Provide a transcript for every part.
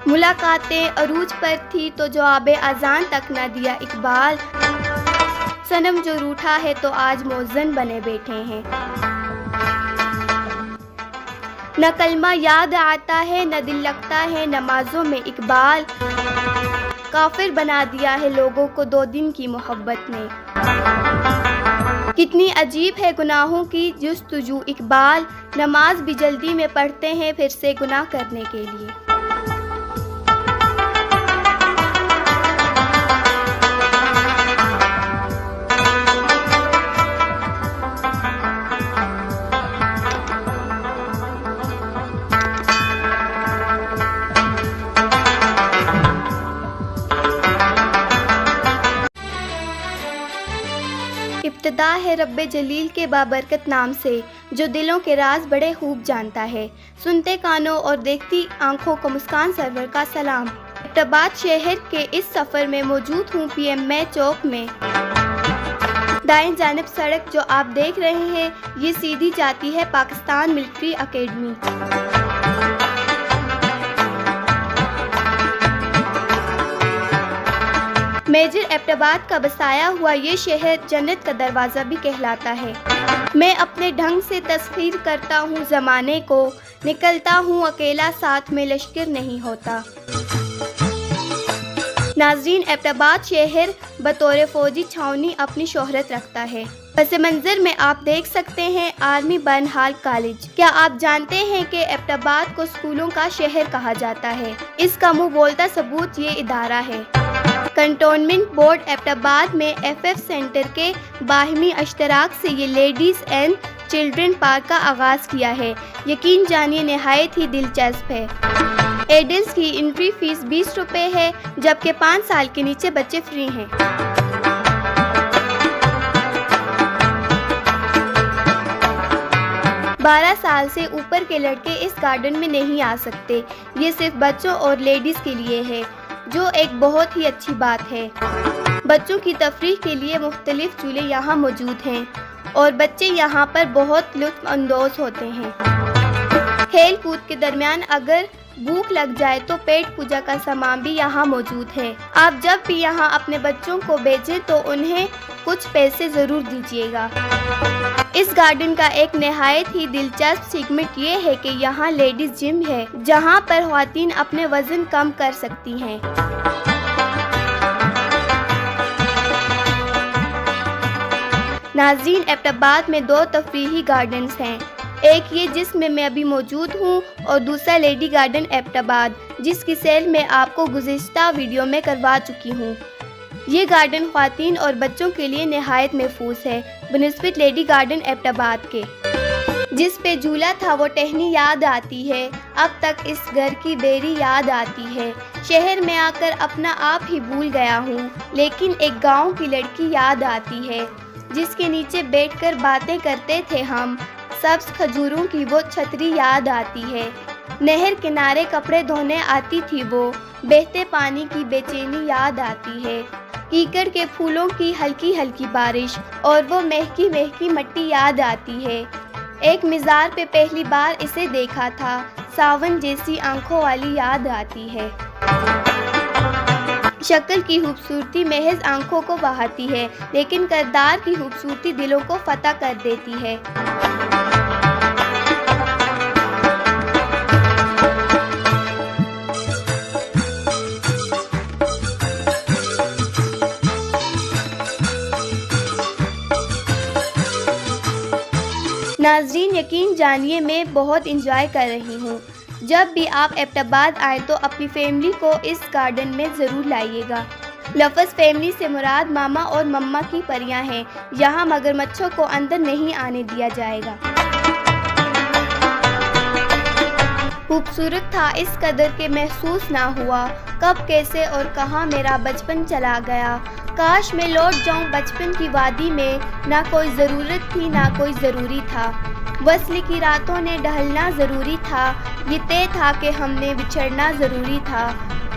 ملاقاتیں عروج پر تھی تو جواب اذان تک نہ دیا اقبال، صنم جو روٹھا ہے تو آج مؤذن بنے بیٹھے ہیں۔ نہ کلمہ یاد آتا ہے نہ دل لگتا ہے نمازوں میں اقبال، کافر بنا دیا ہے لوگوں کو 2 دن کی محبت نے۔ کتنی عجیب ہے گناہوں کی جستجو اقبال، نماز بھی جلدی میں پڑھتے ہیں پھر سے گناہ کرنے کے لیے۔ ابتدا ہے رب جلیل کے بابرکت نام سے، جو دلوں کے راز بڑے خوب جانتا ہے۔ سنتے کانوں اور دیکھتی آنکھوں کو مسکان سرور کا سلام۔ ایبٹ آباد شہر کے اس سفر میں موجود ہوں پی ایم میں چوک میں۔ دائیں جانب سڑک جو آپ دیکھ رہے ہیں یہ سیدھی جاتی ہے Pakistan military academy. Major Abbottabad کا بسایا ہوا یہ شہر جنت کا دروازہ بھی کہلاتا ہے۔ میں اپنے ڈھنگ سے تصویر کرتا ہوں زمانے کو، نکلتا ہوں اکیلا ساتھ میں لشکر نہیں ہوتا۔ ناظرین، ایبٹ آباد شہر بطور فوجی چھاؤنی اپنی شہرت رکھتا ہے۔ پس منظر میں آپ دیکھ سکتے ہیں آرمی برنہال کالج۔ کیا آپ جانتے ہیں کہ ایبٹ آباد کو اسکولوں کا شہر کہا جاتا ہے؟ اس کا منہ بولتا ثبوت یہ ادارہ ہے۔ کنٹونمنٹ بورڈ ایبٹ آباد میں ایف سینٹر کے باہمی اشتراک سے یہ لیڈیز اینڈ چلڈرن پارک کا آغاز کیا ہے۔ یقین جانیے نہایت ہی دلچسپ ہے۔ ایڈلٹس کی انٹری فیس 20 روپے ہے جبکہ 5 سال کے نیچے بچے فری ہیں۔ بارہ سال سے اوپر کے لڑکے اس گارڈن میں نہیں آ سکتے۔ یہ صرف بچوں اور لیڈیز کے لیے ہے، جو ایک بہت ہی اچھی بات ہے۔ بچوں کی تفریح کے لیے مختلف جھولے یہاں موجود ہیں اور بچے یہاں پر بہت لطف اندوز ہوتے ہیں۔ کھیل کود کے درمیان اگر بھوک لگ جائے تو پیٹ پوجا کا سامان بھی یہاں موجود ہے۔ آپ جب بھی یہاں اپنے بچوں کو بھیجیں تو انہیں کچھ پیسے ضرور دیجیے گا۔ اس گارڈن کا ایک نہایت ہی دلچسپ سیگمنٹ یہ ہے کہ یہاں لیڈیز جم ہے جہاں پر خواتین اپنے وزن کم کر سکتی ہیں۔ ناظرین، ایبٹ آباد میں 2 تفریحی گارڈنز ہیں، ایک یہ جس میں میں ابھی موجود ہوں اور دوسرا لیڈی گارڈن ایبٹ آباد جس کی سیل میں آپ کو گزشتہ ویڈیو میں کروا چکی ہوں۔ یہ گارڈن خواتین اور بچوں کے لیے نہایت محفوظ ہے بنسبت لیڈی گارڈن ایبٹ آباد کے۔ جس پہ جھولا تھا وہ ٹہنی یاد آتی ہے، اب تک اس گھر کی بیری یاد آتی ہے۔ شہر میں آ کر اپنا آپ ہی بھول گیا ہوں، لیکن ایک گاؤں کی لڑکی یاد آتی ہے جس کے نیچے بیٹھ کر باتیں کرتے تھے ہم۔ سبز کھجوروں کی وہ چھتری یاد آتی ہے، نہر کنارے کپڑے دھونے آتی تھی وہ، بہتے پانی کی بے چینی یاد آتی ہے، کیکڑ کے پھولوں کی ہلکی ہلکی بارش اور وہ مہکی مہکی مٹی یاد آتی ہے۔ ایک مزار پہ پہلی بار اسے دیکھا تھا، ساون جیسی آنکھوں والی یاد آتی ہے۔ شکل کی خوبصورتی محض آنکھوں کو بہاتی ہے لیکن کردار کی خوبصورتی دلوں کو فتح کر دیتی ہے۔ ناظرین، یقین جانیے میں بہت انجوائے کر رہی ہوں۔ جب بھی آپ ایبٹ آباد آئیں تو اپنی فیملی کو اس گارڈن میں ضرور لائیے گا۔ لفظ فیملی سے مراد ماما اور مما کی پریاں ہیں۔ یہاں مگرمچھوں کو اندر نہیں آنے دیا جائے گا۔ خوبصورت تھا اس قدر کہ محسوس نہ ہوا، کب کیسے اور کہاں میرا بچپن چلا گیا۔ کاش میں لوٹ جاؤں بچپن کی وادی میں، نہ کوئی ضرورت تھی نہ کوئی ضروری تھا، وصل کی راتوں نے ڈھلنا ضروری تھا، یہ طے تھا کہ ہم نے بچھڑنا ضروری تھا،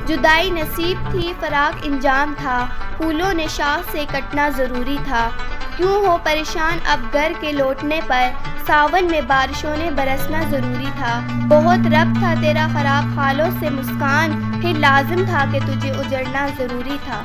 جدائی نصیب تھی فراق انجام تھا، پھولوں نے شاخ سے کٹنا ضروری تھا، کیوں ہو پریشان اب گھر کے لوٹنے پر، ساون میں بارشوں نے برسنا ضروری تھا، بہت ربط تھا تیرا خراب حالوں سے مسکان، پھر لازم تھا کہ تجھے اجڑنا ضروری تھا۔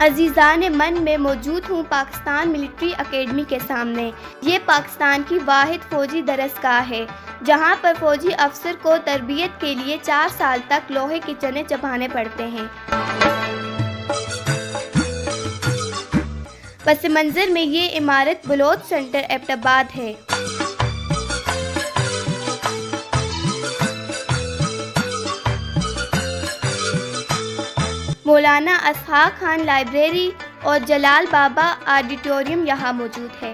عزیزان من میں موجود ہوں پاکستان ملٹری اکیڈمی کے سامنے۔ یہ پاکستان کی واحد فوجی درسگاہ ہے جہاں پر فوجی افسر کو تربیت کے لیے 4 سال تک لوہے کے چنے چبانے پڑتے ہیں۔ پس منظر میں یہ عمارت بلوچ سینٹر ایبٹ آباد ہے۔ مولانا اسحاق خان لائبریری اور جلال بابا آڈیٹوریم یہاں موجود ہے۔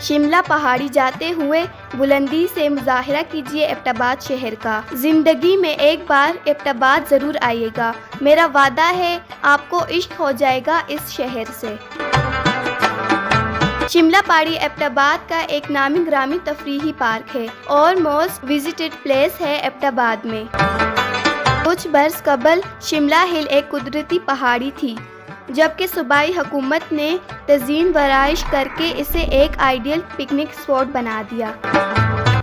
شملہ پہاڑی جاتے ہوئے بلندی سے مظاہرہ کیجیے ایبٹ آباد شہر کا۔ زندگی میں ایک بار ایبٹ آباد ضرور آئیے گا، میرا وعدہ ہے آپ کو عشق ہو جائے گا اس شہر سے۔ شملہ پہاڑی ایبٹ آباد کا ایک نامی گرامی تفریحی پارک ہے اور موسٹ وزٹڈ پلیس ہے ایبٹ آباد میں۔ کچھ برس قبل شملہ ہل ایک قدرتی پہاڑی تھی، جبکہ صوبائی حکومت نے تزئین و آرائش کر کے اسے ایک آئیڈیل پکنک اسپاٹ بنا دیا۔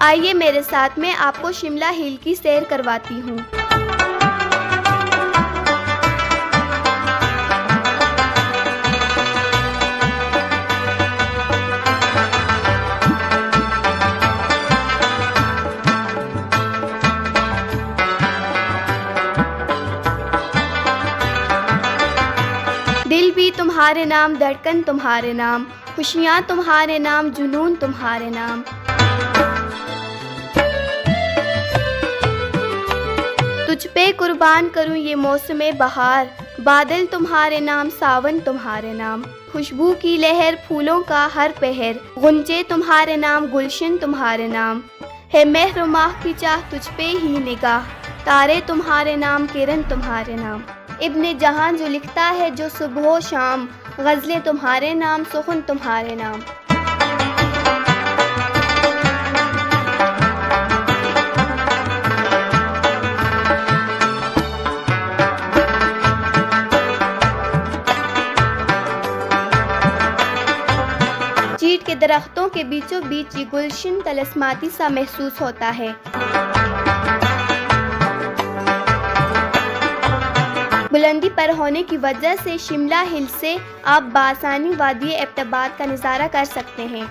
آئیے میرے ساتھ، میں آپ کو شملہ ہل کی سیر کرواتی ہوں۔ دل بھی تمہارے نام، دھڑکن تمہارے نام، خوشیاں تمہارے نام، جنون تمہارے نام۔ تجھ پہ قربان کروں یہ موسم بہار، بادل تمہارے نام، ساون تمہارے نام۔ خوشبو کی لہر، پھولوں کا ہر پہر، غنچے تمہارے نام، گلشن تمہارے نام۔ ہے مہر و ماہ کی چاہ تجھ پہ ہی نگاہ، تارے تمہارے نام، کرن تمہارے نام۔ ابن جہاں جو لکھتا ہے جو صبح و شام، غزلیں تمہارے نام، سخن تمہارے نام۔ چیٹ کے درختوں کے بیچوں بیچ یہ گلشن طلسماتی سا محسوس ہوتا ہے۔ بلندی پر ہونے کی وجہ سے شملہ ہل سے آپ بآسانی وادی ایبٹ آباد کا نظارہ کر سکتے ہیں۔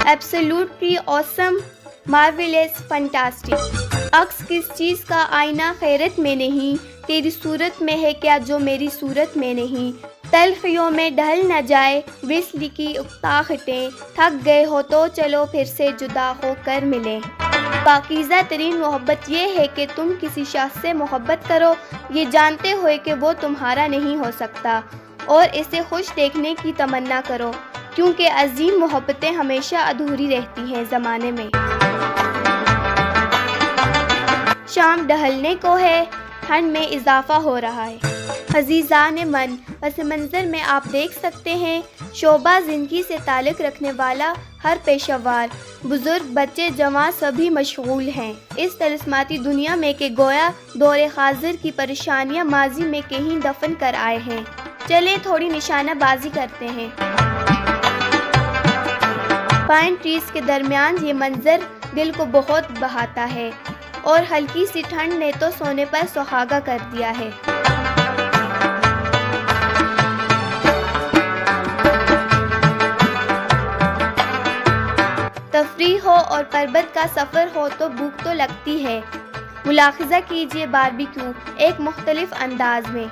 ایبسلیوٹلی آسم، مارویلس، فنٹاسٹک۔ عکس کس چیز کا آئینہ خیرت میں نہیں، تیری صورت میں ہے کیا جو میری صورت میں نہیں۔ تلخیوں میں ڈھل نہ جائے وصل کی اکتاخٹیں، تھک گئے ہو تو چلو پھر سے جدا ہو کر ملیں۔ پاکیزہ ترین محبت یہ ہے کہ تم کسی شخص سے محبت کرو یہ جانتے ہوئے کہ وہ تمہارا نہیں ہو سکتا، اور اسے خوش دیکھنے کی تمنا کرو، کیونکہ عظیم محبتیں ہمیشہ ادھوری رہتی ہیں زمانے میں۔ شام ڈھلنے کو ہے، ٹھنڈ میں اضافہ ہو رہا ہے۔ عزیزان من، پس منظر میں آپ دیکھ سکتے ہیں شعبہ زندگی سے تعلق رکھنے والا ہر پیشہ ور، بزرگ، بچے، جوان سبھی مشغول ہیں اس طلسماتی دنیا میں کہ گویا دور حاضر کی پریشانیاں ماضی میں کہیں دفن کر آئے ہیں۔ چلیں تھوڑی نشانہ بازی کرتے ہیں۔ پائن ٹریز کے درمیان یہ منظر دل کو بہت بہاتا ہے، اور ہلکی سی ٹھنڈ نے تو سونے پر سہاگا کر دیا ہے۔ تفریح ہو اور پربت کا سفر ہو تو بھوک تو لگتی ہے۔ ملاحظہ کیجیے باربیکیو ایک مختلف انداز میں۔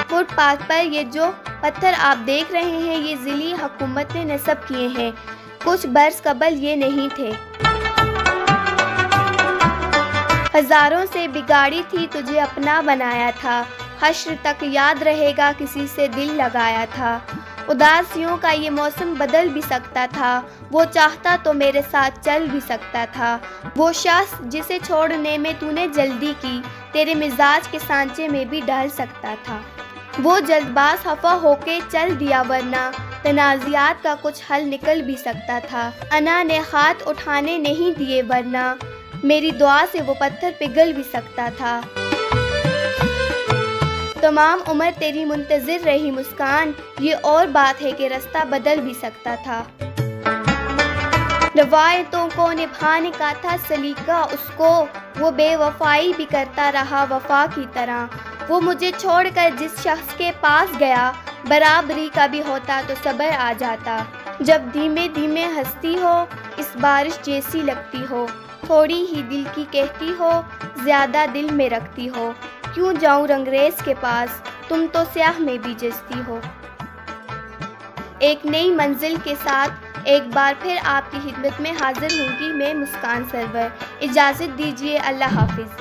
فٹ ہاتھ پر یہ جو پتھر آپ دیکھ رہے ہیں یہ ذیلی حکومت نے نصب کیے ہیں، کچھ برس قبل یہ نہیں تھے۔ ہزاروں سے بگاڑی تھی تجھے اپنا بنایا تھا، حشر تک یاد رہے گا کسی سے دل لگایا تھا۔ اداسیوں کا یہ موسم بدل بھی سکتا تھا، وہ چاہتا تو میرے ساتھ چل بھی سکتا تھا۔ وہ شخص جسے چھوڑنے میں تو نے جلدی کی، تیرے مزاج کے سانچے میں بھی ڈال سکتا تھا۔ وہ جلد باز خفا ہو کے چل دیا ورنہ تنازعات کا کچھ حل نکل بھی سکتا تھا۔ انا نے ہاتھ اٹھانے نہیں دیے ورنہ میری دعا سے وہ پتھر پگھل بھی سکتا تھا۔ تمام عمر تیری منتظر رہی مسکان، یہ اور بات ہے کہ راستہ بدل بھی سکتا تھا۔ روایتوں کو نبھانے کا تھا سلیقہ اس کو، وہ بے وفائی بھی کرتا رہا وفا کی طرح۔ وہ مجھے چھوڑ کر جس شخص کے پاس گیا، برابری کا بھی ہوتا تو صبر آ جاتا۔ جب دھیمے دھیمے ہنستی ہو، اس بارش جیسی لگتی ہو، تھوڑی ہی دل کی کہتی ہو، زیادہ دل میں رکھتی ہو۔ کیوں جاؤں رنگریز کے پاس، تم تو سیاہ میں بھی جچتی ہو۔ ایک نئی منزل کے ساتھ ایک بار پھر آپ کی خدمت میں حاضر ہوں گی میں مسکان سرور۔ اجازت دیجیے، اللہ حافظ۔